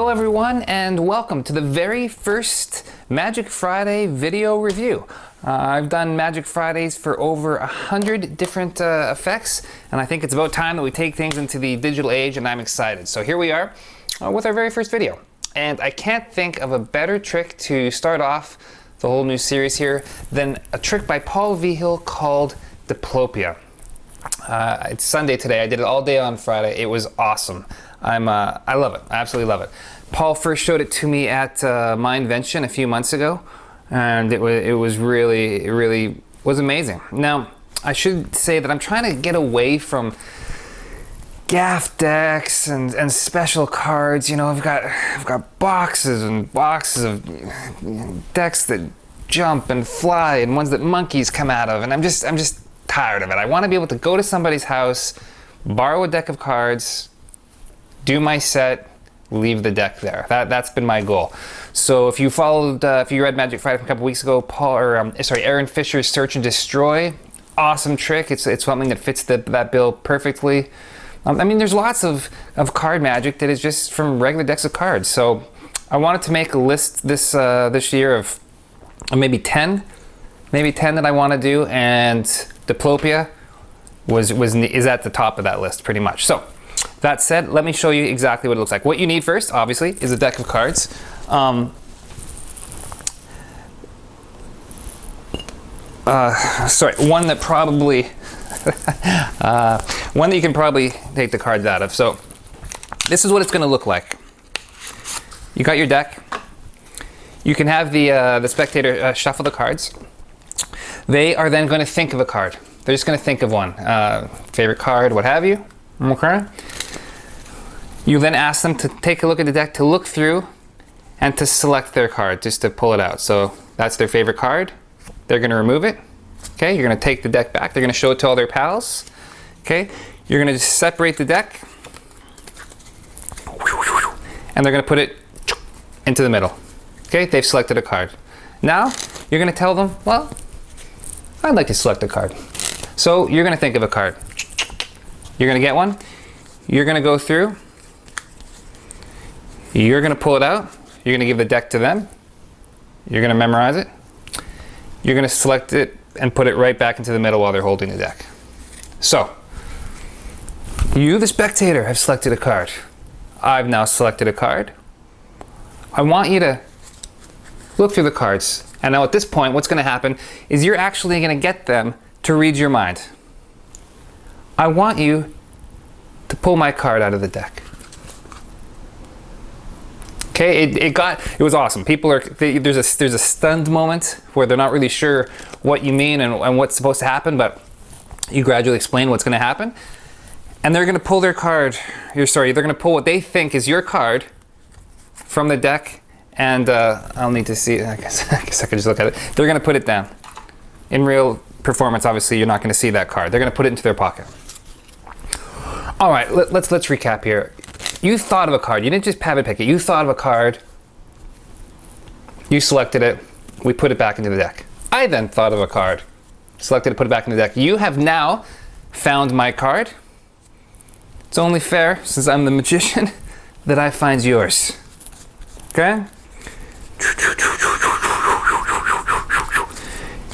Hello everyone and welcome to the very first Magic Friday video review. I've done Magic Fridays for over 100 different effects, and I think it's about time that we take things into the digital age, and I'm excited. So here we are with our very first video. And I can't think of a better trick to start off the whole new series here than a trick by Paul Vigil called Diplopia. It's Sunday today. I did it all day on Friday. It was awesome. I love it. I absolutely love it. Paul first showed it to me at my invention a few months ago, and it really was amazing. Now, I should say that I'm trying to get away from gaff decks and special cards. You know, I've got boxes and boxes of decks that jump and fly and ones that monkeys come out of, and I'm just tired of it. I want to be able to go to somebody's house, borrow a deck of cards, do my set, leave the deck there. That's been my goal. So if you followed, if you read Magic Friday from a couple weeks ago, Aaron Fisher's Search and Destroy, awesome trick. It's something that fits that bill perfectly. I mean, there's lots of card magic that is just from regular decks of cards. So I wanted to make a list this year of maybe 10 that I want to do, and Diplopia is at the top of that list pretty much. So that said, let me show you exactly what it looks like. What you need first, obviously, is a deck of cards. Sorry, one that probably, one that you can probably take the cards out of. So this is what it's going to look like. You got your deck. You can have the spectator shuffle the cards. They are then going to think of a card. They're just going to think of one, favorite card, what have you. Okay. You then ask them to take a look at the deck, to look through, and to select their card, just to pull it out. So that's their favorite card. They're going to remove it. Okay, you're going to take the deck back. They're going to show it to all their pals. Okay, you're going to just separate the deck, and they're going to put it into the middle. Okay, they've selected a card. Now, you're going to tell them, well, I'd like to select a card. So you're going to think of a card. You're going to get one. You're going to go through. You're going to pull it out. You're going to give the deck to them. You're going to memorize it. You're going to select it and put it right back into the middle while they're holding the deck. So, you, the spectator, have selected a card. I've now selected a card. I want you to look through the cards. And now at this point, what's going to happen is you're actually going to get them to read your mind. I want you to pull my card out of the deck. Okay, it was awesome. People there's a stunned moment where they're not really sure what you mean and what's supposed to happen, but you gradually explain what's going to happen, and they're going to pull their card. They're going to pull what they think is your card from the deck, and I'll need to see. I guess I could just look at it. They're going to put it down. In real performance, obviously, you're not going to see that card. They're going to put it into their pocket. All right, let's recap here. You thought of a card. You didn't just have it pick it. You thought of a card. You selected it. We put it back into the deck. I then thought of a card. Selected it, put it back in the deck. You have now found my card. It's only fair, since I'm the magician, that I find yours. Okay?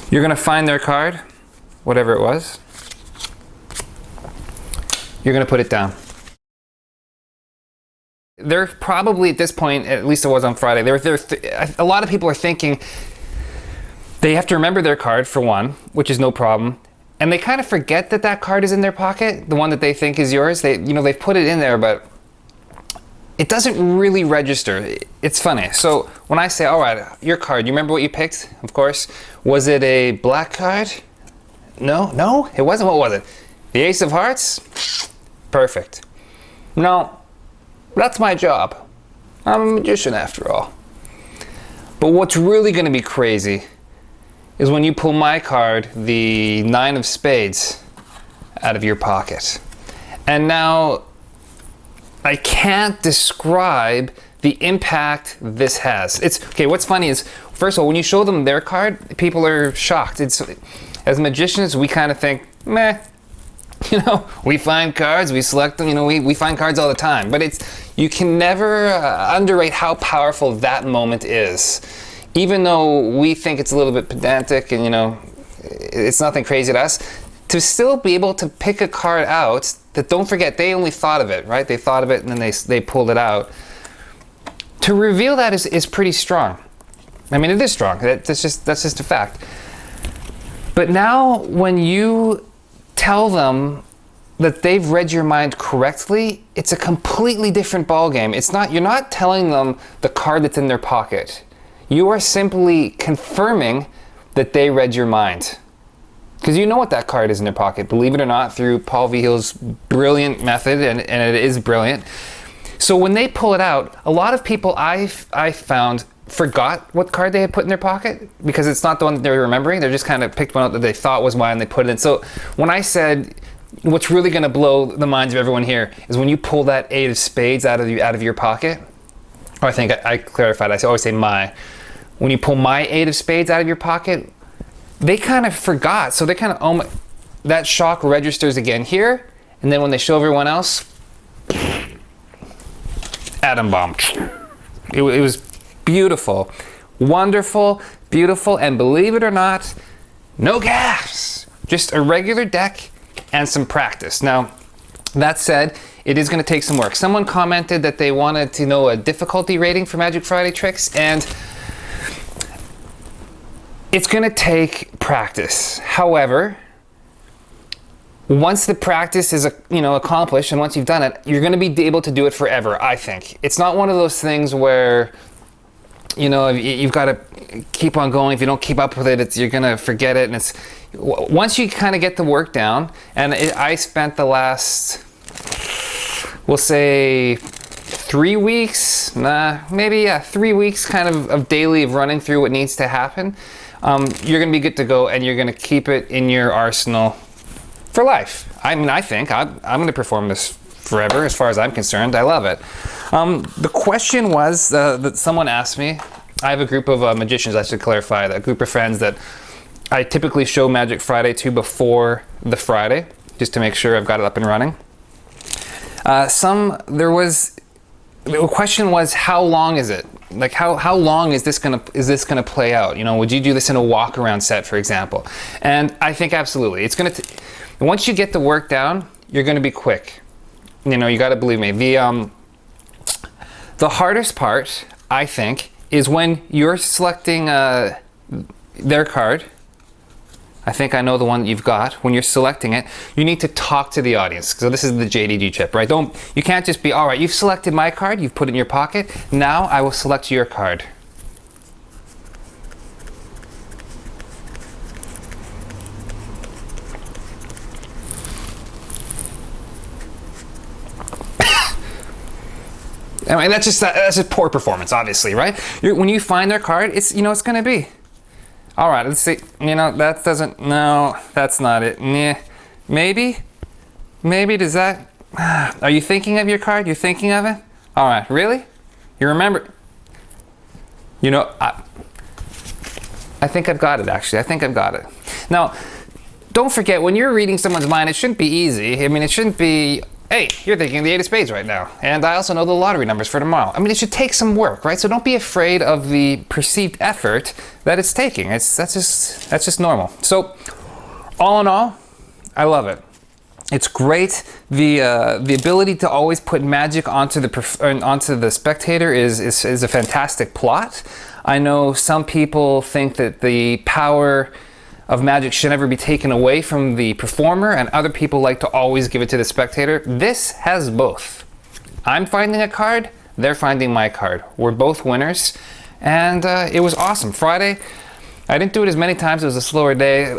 You're going to find their card, whatever it was. You're going to put it down. They're probably at this point, at least it was on Friday, a lot of people are thinking they have to remember their card for one, which is no problem, and they kind of forget that card is in their pocket, the one that they think is yours. They've put it in there, but it doesn't really register. It's funny. So when I say, all right, your card, you remember what you picked? Of course. Was it a black card? No, it wasn't. What was it? The Ace of Hearts? Perfect. No. That's my job. I'm a magician after all. But what's really going to be crazy is when you pull my card, the Nine of Spades, out of your pocket. And now, I can't describe the impact this has. Okay, what's funny is, first of all, when you show them their card, people are shocked. As magicians, we kind of think, meh. You know, we find cards, we select them, you know, we find cards all the time. But you can never underrate how powerful that moment is. Even though we think it's a little bit pedantic and, you know, it's nothing crazy to us, to still be able to pick a card out that, don't forget, they only thought of it, right? They thought of it and then they pulled it out. To reveal that is pretty strong. I mean, it is strong. That's just a fact. But now when you tell them that they've read your mind correctly, it's a completely different ballgame. You're not telling them the card that's in their pocket. You are simply confirming that they read your mind. Because you know what that card is in their pocket, believe it or not, through Paul Vigil's brilliant method, and it is brilliant. So when they pull it out, a lot of people I found forgot what card they had put in their pocket because it's not the one that they're remembering. They just kind of picked one out that they thought was mine and they put it in. So when I said, what's really going to blow the minds of everyone here is when you pull that 8 of spades out of your pocket, or I think I clarified, I always say my. When you pull my 8 of spades out of your pocket, they kind of forgot. So they kind of, oh my, that shock registers again here. And then when they show everyone else, atom bomb. It was beautiful, wonderful, beautiful, and believe it or not, no gas. Just a regular deck and some practice. Now, that said, it is going to take some work. Someone commented that they wanted to know a difficulty rating for Magic Friday tricks, and it's going to take practice. However, once the practice is accomplished and once you've done it, you're going to be able to do it forever, I think. It's not one of those things where, you know, you've got to keep on going. If you don't keep up with it, you're going to forget it. And once you kind of get the work down, and I spent the last, we'll say 3 weeks, 3 weeks kind of daily of running through what needs to happen. You're going to be good to go, and you're going to keep it in your arsenal for life. I mean, I think I'm going to perform this forever as far as I'm concerned. I love it. The question was that someone asked me, I have a group of magicians, I should clarify, a group of friends that I typically show Magic Friday to before the Friday, just to make sure I've got it up and running. The question was, how long is it? Like how long is this gonna play out? You know, would you do this in a walk around set, for example? And I think absolutely. It's gonna once you get the work down, you're gonna be quick. You know, you gotta believe me. The hardest part, I think, is when you're selecting their card. I think I know the one that you've got. When you're selecting it, you need to talk to the audience. So this is the JDG chip, right? You can't just be, all right, you've selected my card, you've put it in your pocket, now I will select your card. I mean, that's just poor performance, obviously, right? When you find their card, it's going to be, all right, let's see, that's not it. Nah. Maybe does that, are you thinking of your card? You're thinking of it? All right, really? You remember? I think I've got it, actually. I think I've got it. Now, don't forget, when you're reading someone's mind, it shouldn't be easy. I mean, it shouldn't be, hey, you're thinking of the 8 of spades right now. And I also know the lottery numbers for tomorrow. I mean, it should take some work, right? So don't be afraid of the perceived effort that it's taking. That's just normal. So all in all, I love it. It's great. The ability to always put magic onto the spectator is a fantastic plot. I know some people think that the power of magic should never be taken away from the performer, and other people like to always give it to the spectator. This has both. I'm finding a card, they're finding my card. We're both winners, and it was awesome. Friday, I didn't do it as many times, it was a slower day,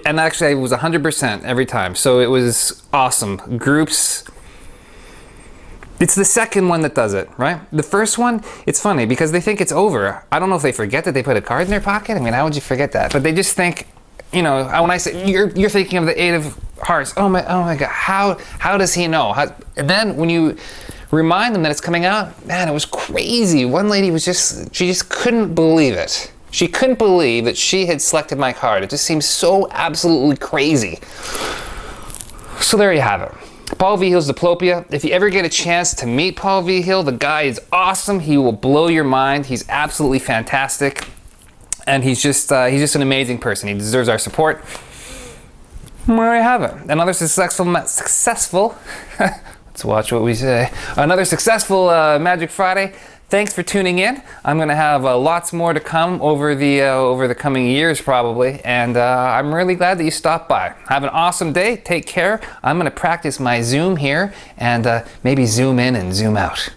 and actually it was 100% every time, so it was awesome. Groups, it's the second one that does it, right? The first one, it's funny because they think it's over. I don't know if they forget that they put a card in their pocket. I mean, how would you forget that? But they just think, when I say, you're thinking of the 8 of hearts. Oh my God, how does he know? And then when you remind them that it's coming out, man, it was crazy. One lady she just couldn't believe it. She couldn't believe that she had selected my card. It just seemed so absolutely crazy. So there you have it. Paul Vigil's Diplopia. If you ever get a chance to meet Paul Vigil, the guy is awesome. He will blow your mind. He's absolutely fantastic. And he's just an amazing person. He deserves our support. There you have it. Another successful, let's watch what we say. Another successful Magic Friday. Thanks for tuning in. I'm going to have lots more to come over the coming years probably, and I'm really glad that you stopped by. Have an awesome day. Take care. I'm going to practice my zoom here and maybe zoom in and zoom out.